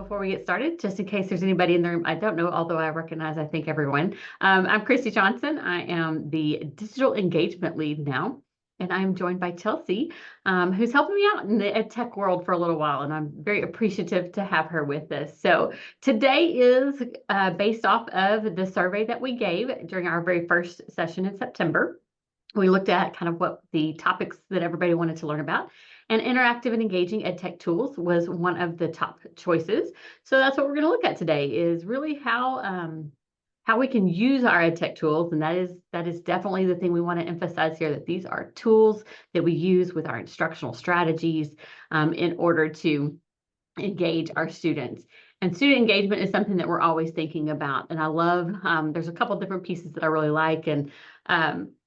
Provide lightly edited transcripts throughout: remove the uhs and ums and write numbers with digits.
before we get started, just in case there's anybody in the room I don't know, although I recognize, I think, everyone. I'm Christy Johnson. I am the digital engagement lead now, and I'm joined by Chelsea, who's helping me out in the EdTech world for a little while, and I'm very appreciative to have her with us. So today is based off of the survey that we gave during our very first session in September. We looked at kind of what the topics that everybody wanted to learn about. And interactive and engaging EdTech tools was one of the top choices. So that's what we're going to look at today, is really how we can use our EdTech tools. And that is definitely the thing we want to emphasize here, that these are tools that we use with our instructional strategies in order to engage our students. And student engagement is something that we're always thinking about. And I love, there's a couple different pieces that I really like. And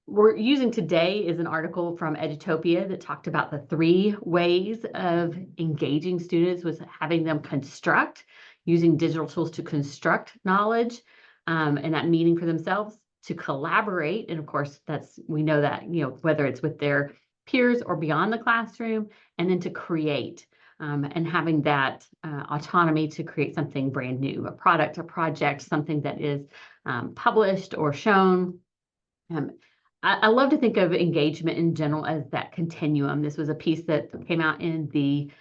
we're using today is an article from Edutopia that talked about the 3 ways of engaging students, was having them construct, using digital tools to construct knowledge and that meaning for themselves, to collaborate. And of course, we know that, whether it's with their peers or beyond the classroom, and then to create and having that autonomy to create something brand new, a product, a project, something that is published or shown. I love to think of engagement in general as that continuum. This was a piece that came out in the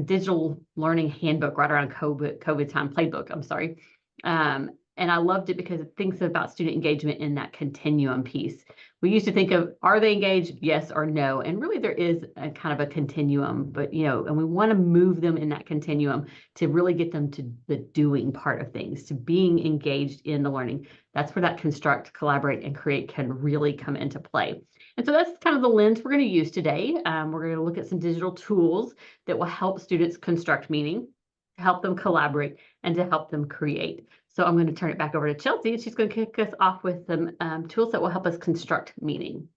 digital learning handbook right around COVID time, playbook, I'm sorry. And I loved it because it thinks about student engagement in that continuum piece. We used to think of, are they engaged? Yes or no. And really there is a kind of a continuum, but and we want to move them in that continuum to really get them to the doing part of things, to being engaged in the learning. That's where that construct, collaborate, and create can really come into play. And so that's kind of the lens we're going to use today. We're going to look at some digital tools that will help students construct meaning, to help them collaborate, and to help them create. So I'm going to turn it back over to Chelsea, and she's going to kick us off with some tools that will help us construct meaning.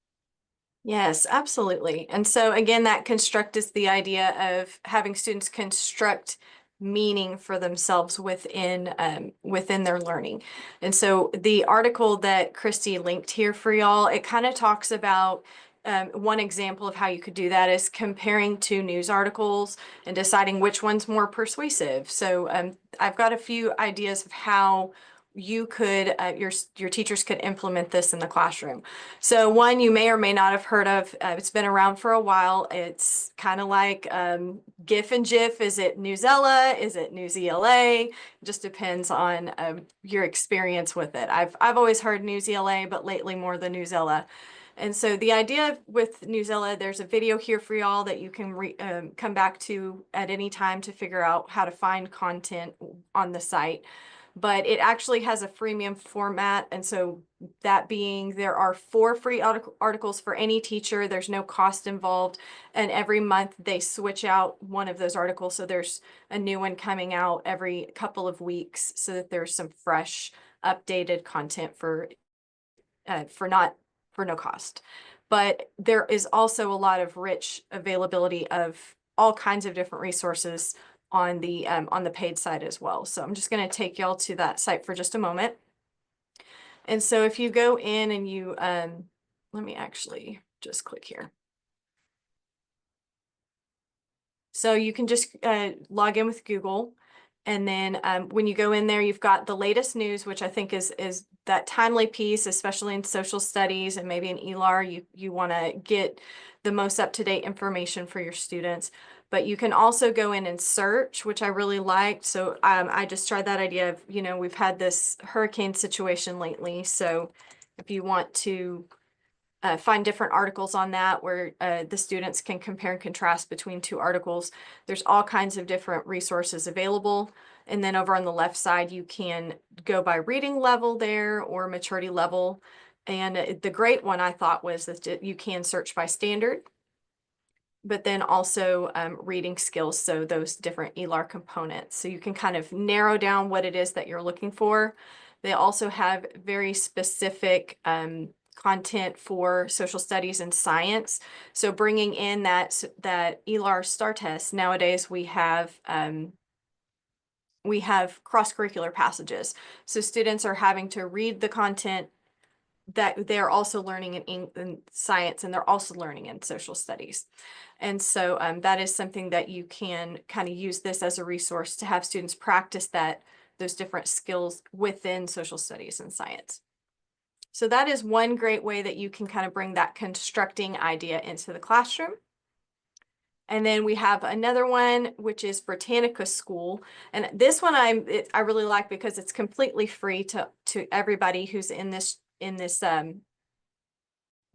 Yes, absolutely. And so again, that construct is the idea of having students construct meaning for themselves within their learning. And so the article that Christy linked here for y'all, it kind of talks about one example of how you could do that is comparing 2 news articles and deciding which one's more persuasive. So I've got a few ideas of how you could, your teachers could implement this in the classroom. So one you may or may not have heard of, it's been around for a while. It's kind of like GIF and GIF. Is it Newsela? Is it Newsela? It just depends on your experience with it. I've always heard Newsela, but lately more the Newsela. And so the idea with Newsela, there's a video here for y'all that you can come back to at any time to figure out how to find content on the site. But it actually has a freemium format. And so that being, there are 4 free articles for any teacher. There's no cost involved. And every month they switch out one of those articles. So there's a new one coming out every couple of weeks so that there's some fresh, updated content for no cost. But there is also a lot of rich availability of all kinds of different resources on the paid side as well. So I'm just going to take y'all to that site for just a moment. And so if you go in and you, let me actually just click here. So you can just log in with Google. And then when you go in there, you've got the latest news, which I think is that timely piece, especially in social studies and maybe in ELAR, you want to get the most up-to-date information for your students. But you can also go in and search, which I really liked. So I just tried that idea of, we've had this hurricane situation lately. So if you want to find different articles on that where the students can compare and contrast between 2 articles, there's all kinds of different resources available. And then over on the left side, you can go by reading level there or maturity level. And the great one I thought was that you can search by standard, but then also reading skills, so those different ELAR components. So you can kind of narrow down what it is that you're looking for. They also have very specific content for social studies and science. So bringing in that ELAR STAR test, nowadays we have cross-curricular passages. So students are having to read the content that they're also learning in science, and they're also learning in social studies. And so that is something that you can kind of use this as a resource to have students practice those different skills within social studies and science. So that is one great way that you can kind of bring that constructing idea into the classroom. And then we have another one, which is Britannica School. And this one I really like because it's completely free to everybody who's in this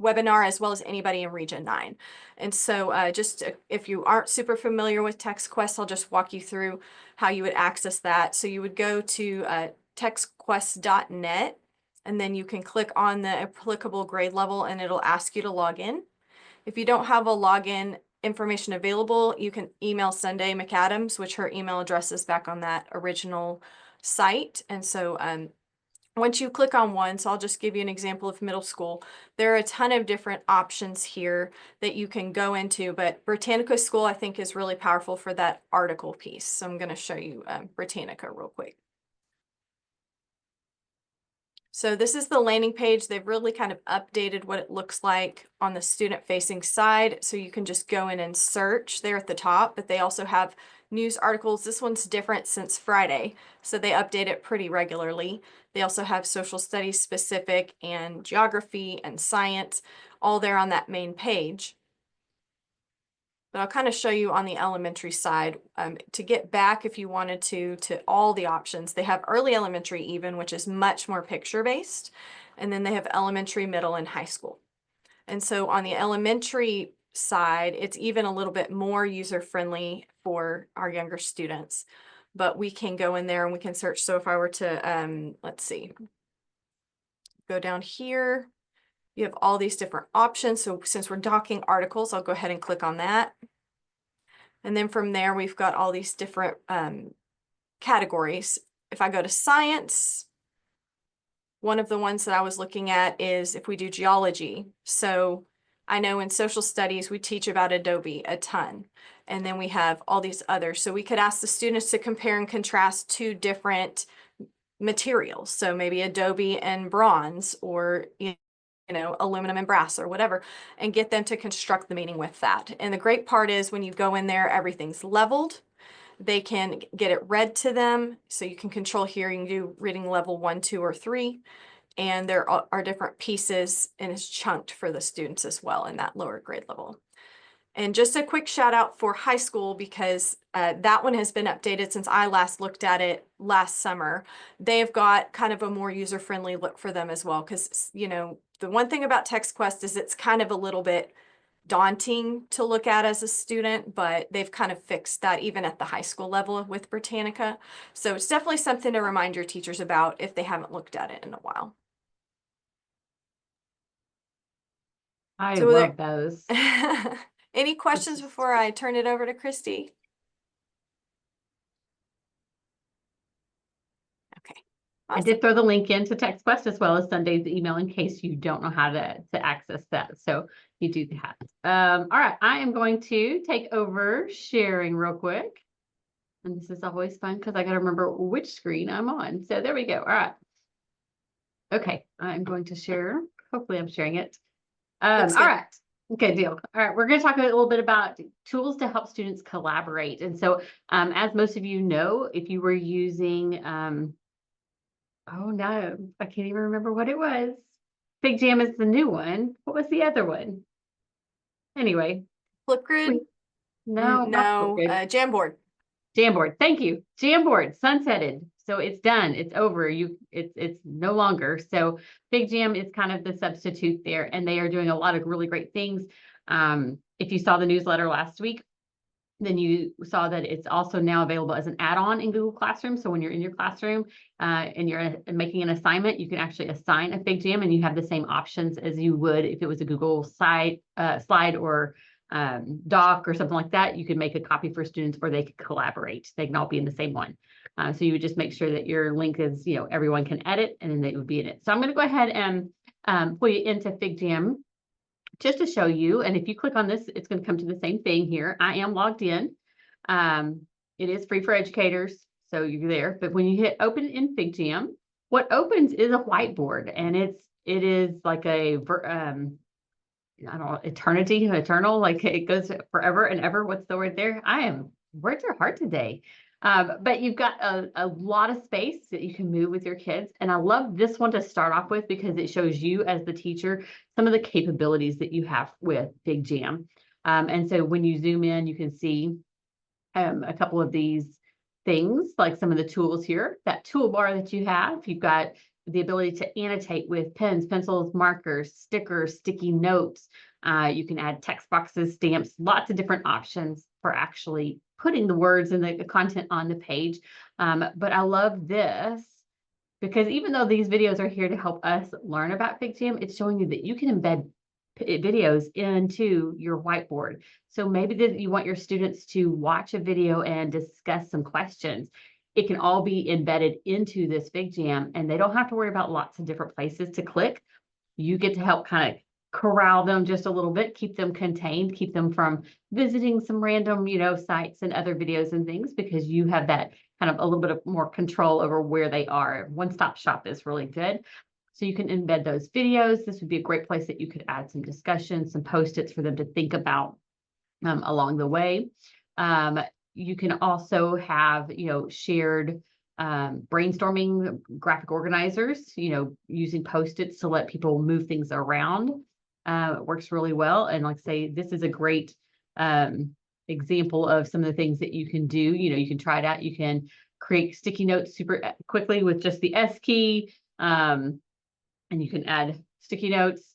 webinar, as well as anybody in Region 9. And so if you aren't super familiar with TextQuest, I'll just walk you through how you would access that. So you would go to textquest.net, and then you can click on the applicable grade level, and it'll ask you to log in. If you don't have a login information available, you can email Sunday McAdams, which her email address is back on that original site. And so once you click on one, so I'll just give you an example of middle school, there are a ton of different options here that you can go into, but Britannica School I think is really powerful for that article piece. So I'm going to show you Britannica real quick. So this is the landing page. They've really kind of updated what it looks like on the student-facing side. So you can just go in and search there at the top, but they also have news articles. This one's different since Friday, so they update it pretty regularly. They also have social studies specific and geography and science, all there on that main page. But I'll kind of show you on the elementary side to get back, if you wanted to all the options. They have early elementary even, which is much more picture-based. And then they have elementary, middle, and high school. And so on the elementary side, it's even a little bit more user-friendly for our younger students. But we can go in there and we can search. So if I were to, let's see, go down here, you have all these different options. So since we're docking articles, I'll go ahead and click on that. And then from there, we've got all these different categories. If I go to science, one of the ones that I was looking at is if we do geology. So I know in social studies, we teach about Adobe a ton. And then we have all these others. So we could ask the students to compare and contrast two different materials. So maybe Adobe and bronze, or aluminum and brass or whatever, and get them to construct the meaning with that. And the great part is when you go in there, everything's leveled. They can get it read to them. So you can control here, you can do reading level 1, 2, or 3. And there are different pieces, and it's chunked for the students as well in that lower grade level. And just a quick shout out for high school, because that one has been updated since I last looked at it last summer. They've got kind of a more user-friendly look for them as well, because, the one thing about TextQuest is it's kind of a little bit daunting to look at as a student, but they've kind of fixed that even at the high school level with Britannica. So it's definitely something to remind your teachers about if they haven't looked at it in a while. I love those. Any questions before I turn it over to Christy? Okay. Awesome. I did throw the link into TextQuest as well as Sunday's email in case you don't know how to access that. So you do that. All right, I am going to take over sharing real quick. And this is always fun because I got to remember which screen I'm on. So there we go. All right. Okay, I'm going to share. Hopefully I'm sharing it. All right. Okay, deal. All right, we're going to talk a little bit about tools to help students collaborate. And so as most of you know, if you were using, oh no, I can't even remember what it was. FigJam is the new one. What was the other one? Anyway. Flipgrid? No, Jamboard. Jamboard. Thank you. Jamboard sunsetted. So it's done. It's over. It's no longer. So FigJam is kind of the substitute there, and they are doing a lot of really great things. If you saw the newsletter last week, then you saw that it's also now available as an add-on in Google Classroom. So when you're in your classroom and you're making an assignment, you can actually assign a FigJam, and you have the same options as you would if it was a Google slide or doc or something like that. You could make a copy for students where they could collaborate. They can all be in the same one. So you would just make sure that your link is, everyone can edit, and then they would be in it. So I'm going to go ahead and pull you into FigJam just to show you. And if you click on this, it's going to come to the same thing here. I am logged in. It is free for educators, so you're there. But when you hit open in FigJam, what opens is a whiteboard, and it is like I don't know, eternal, like it goes forever and ever. What's the word there? Words are hard today. But you've got a lot of space that you can move with your kids. And I love this one to start off with because it shows you as the teacher some of the capabilities that you have with FigJam. And so when you zoom in, you can see a couple of these things, like some of the tools here. That toolbar that you have, you've got the ability to annotate with pens, pencils, markers, stickers, sticky notes. You can add text boxes, stamps, lots of different options for actually putting the words and the content on the page. But I love this because even though these videos are here to help us learn about FigJam, it's showing you that you can embed videos into your whiteboard. So maybe that you want your students to watch a video and discuss some questions. It can all be embedded into this FigJam, and they don't have to worry about lots of different places to click. You get to help kind of corral them just a little bit, keep them contained, keep them from visiting some random, sites and other videos and things, because you have that kind of a little bit of more control over where they are. One-stop shop is really good. So you can embed those videos. This would be a great place that you could add some discussion, some post-its for them to think about along the way. You can also have, shared brainstorming graphic organizers, using post-its to let people move things around. It works really well. And like I say, this is a great example of some of the things that you can do. You can try it out. You can create sticky notes super quickly with just the S key. And you can add sticky notes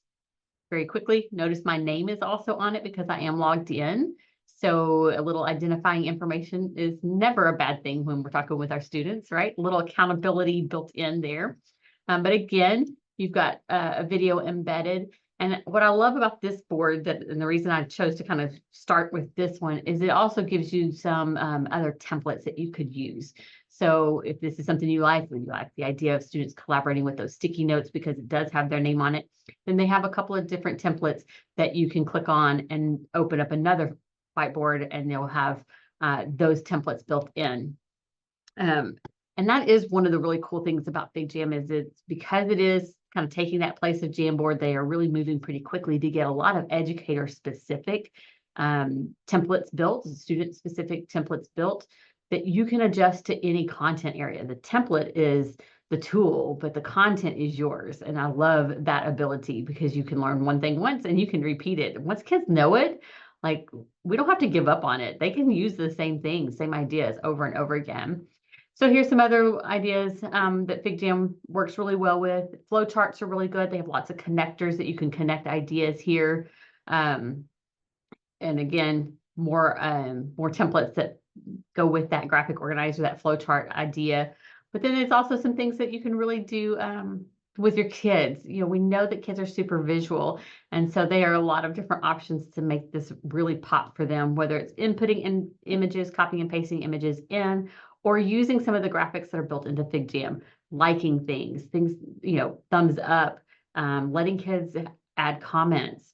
very quickly. Notice my name is also on it because I am logged in. So a little identifying information is never a bad thing when we're talking with our students, right? A little accountability built in there. But again, you've got a video embedded. And what I love about this board, and the reason I chose to kind of start with this one, is it also gives you some other templates that you could use. So if this is something you like the idea of students collaborating with those sticky notes because it does have their name on it, then they have a couple of different templates that you can click on and open up another whiteboard, and they'll have those templates built in. And that is one of the really cool things about FigJam is it's because it is kind of taking that place of Jamboard, they are really moving pretty quickly to get a lot of educator specific templates built, student specific templates built that you can adjust to any content area. The template is the tool, but the content is yours. And I love that ability because you can learn one thing once and you can repeat it. Once kids know it, like we don't have to give up on it. They can use the same things, same ideas over and over again. So here's some other ideas that FigJam works really well with. Flowcharts are really good. They have lots of connectors that you can connect ideas here. And again, more templates that go with that graphic organizer, that flowchart idea. But then there's also some things that you can really do with your kids. We know that kids are super visual, and so there are a lot of different options to make this really pop for them, whether it's inputting in images, copying and pasting images in, or using some of the graphics that are built into FigJam, liking things, thumbs up, letting kids add comments.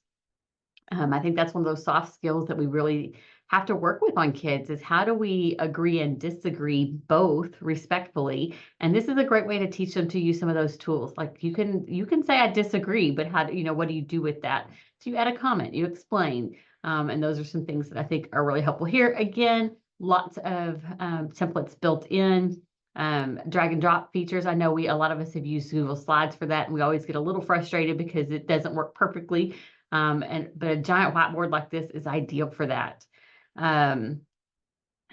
I think that's one of those soft skills that we really have to work with on kids is how do we agree and disagree both respectfully? And this is a great way to teach them to use some of those tools. Like you can say, I disagree, but what do you do with that? So you add a comment, you explain. And those are some things that I think are really helpful here. Again, lots of templates built in, drag and drop features. I know a lot of us have used Google Slides for that, and we always get a little frustrated because it doesn't work perfectly. But a giant whiteboard like this is ideal for that. And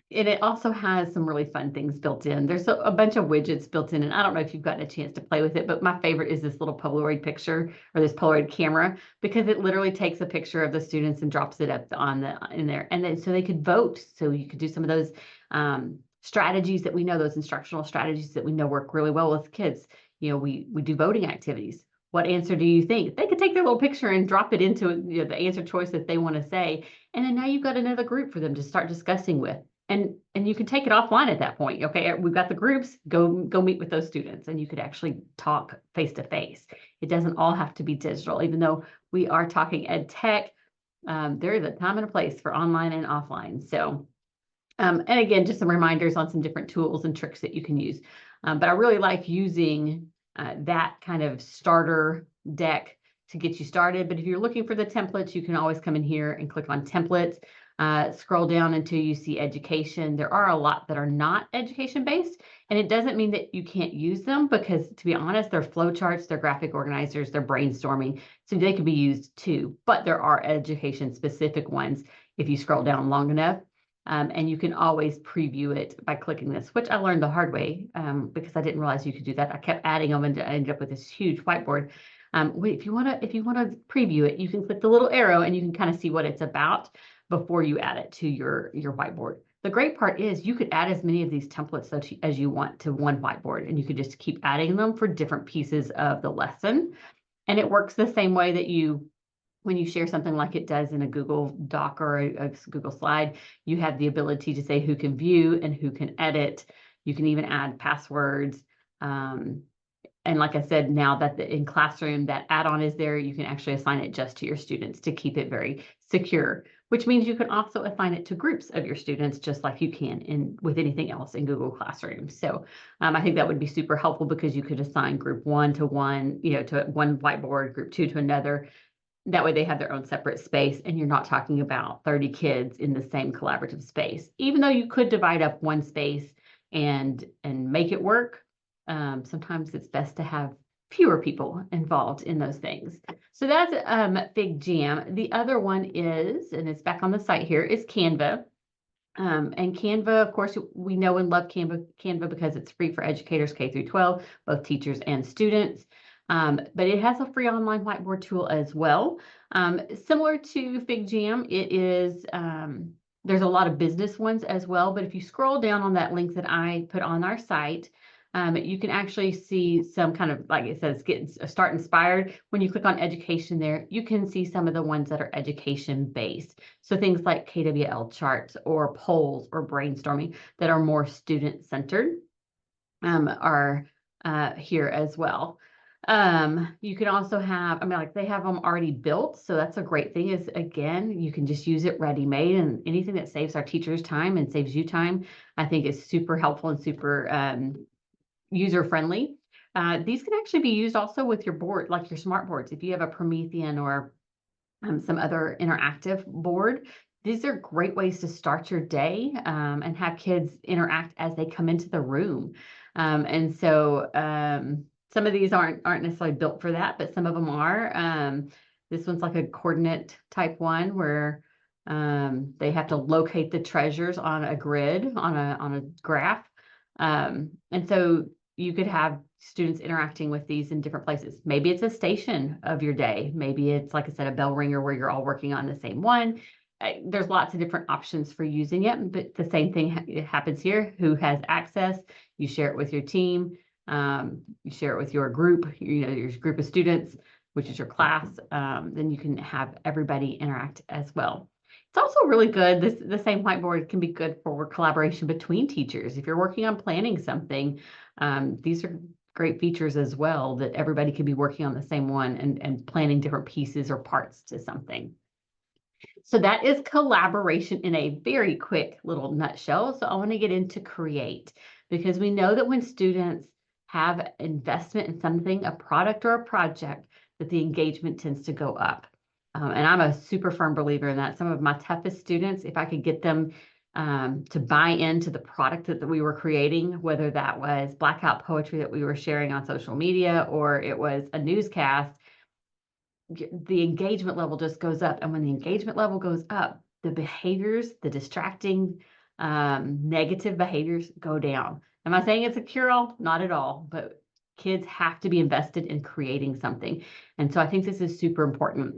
it also has some really fun things built in. There's a bunch of widgets built in, and I don't know if you've gotten a chance to play with it, but my favorite is this little Polaroid picture or this Polaroid camera, because it literally takes a picture of the students and drops it up in there. And then so they could vote. So you could do some of those strategies that we know, those instructional strategies that we know work really well with kids. We do voting activities. What answer do you think? They could take their little picture and drop it into the answer choice that they want to say. And then now you've got another group for them to start discussing with. And you can take it offline at that point. Okay, we've got the groups, go meet with those students, and you could actually talk face to face. It doesn't all have to be digital, even though we are talking EdTech. There is a time and a place for online and offline. So, and again, just some reminders on some different tools and tricks that you can use. But I really like using that kind of starter deck to get you started. But if you're looking for the templates, you can always come in here and click on templates. Scroll down until you see education. There are a lot that are not education based, and it doesn't mean that you can't use them, because to be honest, they're flowcharts, they're graphic organizers, they're brainstorming, so they can be used too. But there are education specific ones if you scroll down long enough. And you can always preview it by clicking this, which I learned the hard way, because I didn't realize you could do that. I kept adding them and I ended up with this huge whiteboard. If you want to preview it, you can click the little arrow and you can kind of see what it's about before you add it to your whiteboard. The great part is you could add as many of these templates as you want to one whiteboard, and you could just keep adding them for different pieces of the lesson. And it works the same way that when you share something like it does in a Google Doc or a Google slide, you have the ability to say who can view and who can edit. You can even add passwords. And like I said, now that in Classroom, that add-on is there, you can actually assign it just to your students to keep it very secure, which means you can also assign it to groups of your students, just like you can with anything else in Google Classroom. So I think that would be super helpful, because you could assign group 1 to one, to one whiteboard, group 2 to another. That way they have their own separate space, and you're not talking about 30 kids in the same collaborative space. Even though you could divide up one space and make it work, sometimes it's best to have fewer people involved in those things. So that's FigJam. The other one is, and it's back on the site here, is Canva. And Canva, of course, we know and love Canva because it's free for educators K through 12, both teachers and students. But it has a free online whiteboard tool as well. Similar to FigJam, it is, there's a lot of business ones as well. But if you scroll down on that link that I put on our site, you can actually see some kind of, like it says, start inspired. When you click on education there, you can see some of the ones that are education based. So things like KWL charts or polls or brainstorming that are more student centered are here as well. You can also have, like they have them already built. So that's a great thing, is again, you can just use it ready made, and anything that saves our teachers time and saves you time, I think is super helpful and super user friendly. These can actually be used also with your board, like your smart boards. If you have a Promethean or some other interactive board, these are great ways to start your day and have kids interact as they come into the room. And so some of these aren't necessarily built for that, but some of them are. This one's like a coordinate type one where they have to locate the treasures on a grid, on a graph. And so you could have students interacting with these in different places. Maybe it's a station of your day. Maybe it's, like I said, a bell ringer where you're all working on the same one. There's lots of different options for using it, but the same thing happens here. Who has access? You share it with your team. You share it with your group, your group of students, which is your class. Then you can have everybody interact as well. It's also really good. The same whiteboard can be good for collaboration between teachers. If you're working on planning something, these are great features as well, that everybody can be working on the same one and planning different pieces or parts to something. So that is collaboration in a very quick little nutshell. So I want to get into create, because we know that when students have investment in something, a product or a project, that the engagement tends to go up. And I'm a super firm believer in that. Some of my toughest students, if I could get them to buy into the product that we were creating, whether that was blackout poetry that we were sharing on social media or it was a newscast, the engagement level just goes up. And when the engagement level goes up, the behaviors, the distracting, negative behaviors go down. Am I saying it's a cure-all? Not at all, but kids have to be invested in creating something. And so I think this is super important.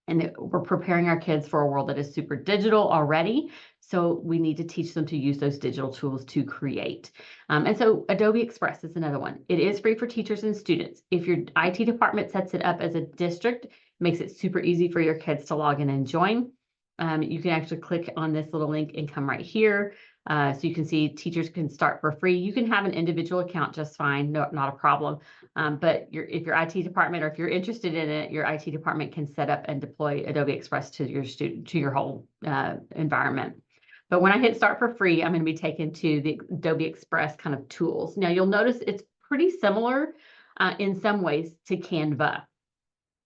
And we're preparing our kids for a world that is super digital already. So we need to teach them to use those digital tools to create. And so Adobe Express is another one. It is free for teachers and students. If your IT department sets it up as a district, it makes it super easy for your kids to log in and join. You can actually click on this little link and come right here. So you can see teachers can start for free. You can have an individual account just fine, not a problem. But if your IT department, or if you're interested in it, your IT department can set up and deploy Adobe Express to your whole environment. But when I hit start for free, I'm going to be taken to the Adobe Express kind of tools. Now you'll notice it's pretty similar in some ways to Canva.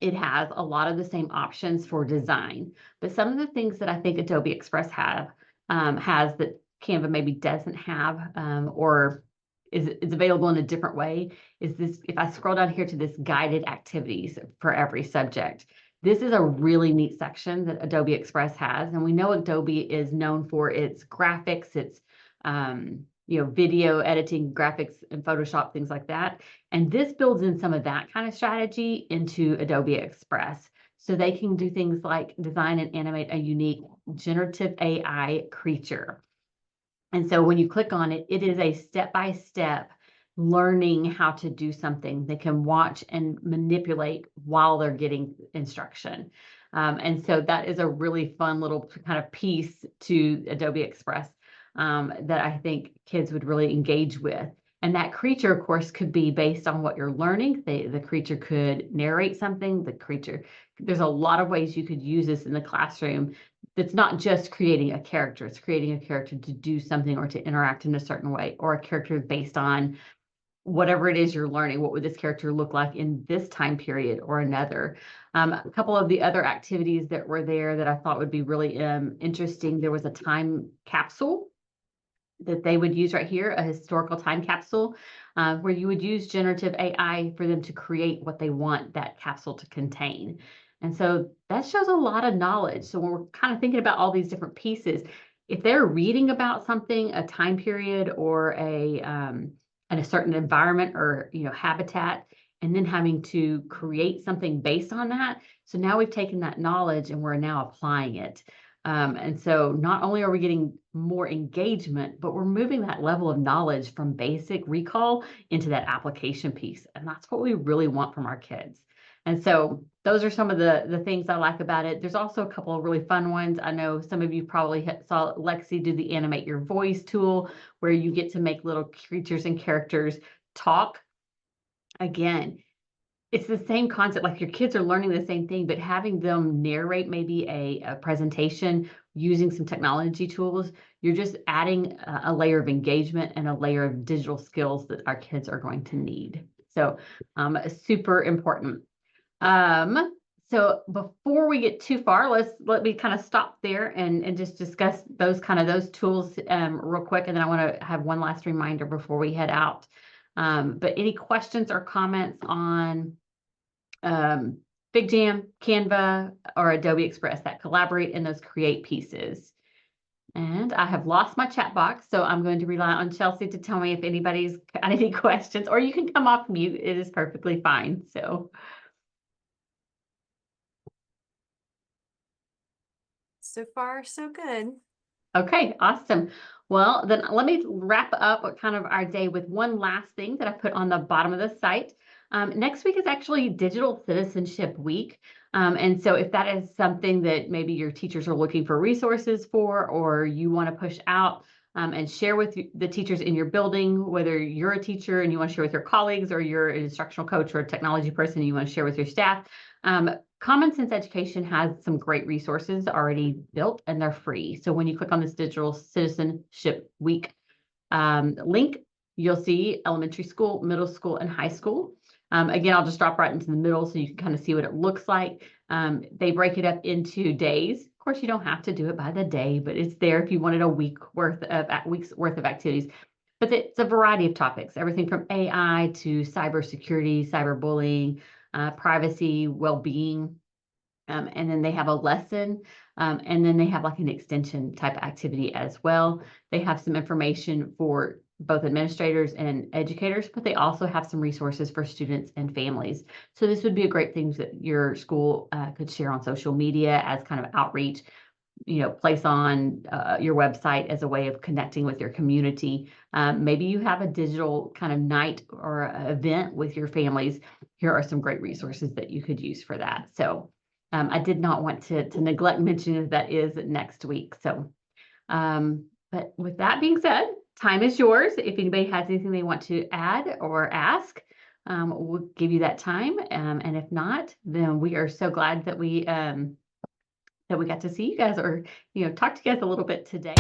It has a lot of the same options for design, but some of the things that I think Adobe Express has that Canva maybe doesn't have, or is available in a different way, is this. If I scroll down here to this guided activities for every subject, this is a really neat section that Adobe Express has, and we know Adobe is known for its graphics, its video editing, graphics and Photoshop, things like that. And this builds in some of that kind of strategy into Adobe Express. So they can do things like design and animate a unique generative AI creature. And so when you click on it, it is a step-by-step learning how to do something. They can watch and manipulate while they're getting instruction. And so that is a really fun little kind of piece to Adobe Express that I think kids would really engage with. And that creature, of course, could be based on what you're learning. The creature could narrate something. There's a lot of ways you could use this in the classroom. It's not just creating a character. It's creating a character to do something or to interact in a certain way, or a character based on whatever it is you're learning. What would this character look like in this time period or another? A couple of the other activities that were there that I thought would be really interesting. There was a time capsule that they would use right here, a historical time capsule, where you would use generative AI for them to create what they want that capsule to contain. And so that shows a lot of knowledge. So when we're kind of thinking about all these different pieces, if they're reading about something, a time period or a certain environment or habitat, and then having to create something based on that. So now we've taken that knowledge and we're now applying it. And so not only are we getting more engagement, but we're moving that level of knowledge from basic recall into that application piece. And that's what we really want from our kids. And so those are some of the things I like about it. There's also a couple of really fun ones. I know some of you probably saw Lexi do the Animate Your Voice tool, where you get to make little creatures and characters talk. Again, it's the same concept, like your kids are learning the same thing, but having them narrate maybe a presentation using some technology tools, you're just adding a layer of engagement and a layer of digital skills that our kids are going to need. So super important. So before we get too far, let me kind of stop there and just discuss those tools real quick. And then I want to have one last reminder before we head out. But any questions or comments on FigJam, Canva, or Adobe Express that collaborate in those create pieces? And I have lost my chat box, so I'm going to rely on Chelsea to tell me if anybody's got any questions, or you can come off mute. It is perfectly fine. So far, so good. okay, awesome. Well, then let me wrap up kind of our day with one last thing that I put on the bottom of the site. Next week is actually Digital Citizenship Week. And so if that is something that maybe your teachers are looking for resources for, or you want to push out and share with the teachers in your building, whether you're a teacher and you want to share with your colleagues, or you're an instructional coach or a technology person and you want to share with your staff, Common Sense Education has some great resources already built, and they're free. So when you click on this Digital Citizenship Week link, you'll see elementary school, middle school, and high school. Again, I'll just drop right into the middle so you can kind of see what it looks like. They break it up into days. Of course, you don't have to do it by the day, but it's there if you wanted a week's worth of activities. But it's a variety of topics, everything from AI to cybersecurity, cyberbullying, privacy, well-being, and then they have a lesson, and then they have like an extension type activity as well. They have some information for both administrators and educators, but they also have some resources for students and families. So this would be a great thing that your school could share on social media as kind of outreach, place on your website as a way of connecting with your community. Maybe you have a digital kind of night or event with your families. Here are some great resources that you could use for that. So I did not want to neglect mentioning that is next week. So, but with that being said, time is yours. If anybody has anything they want to add or ask, we'll give you that time. And if not, then we are so glad that we got to see you guys, or talk to you guys a little bit today.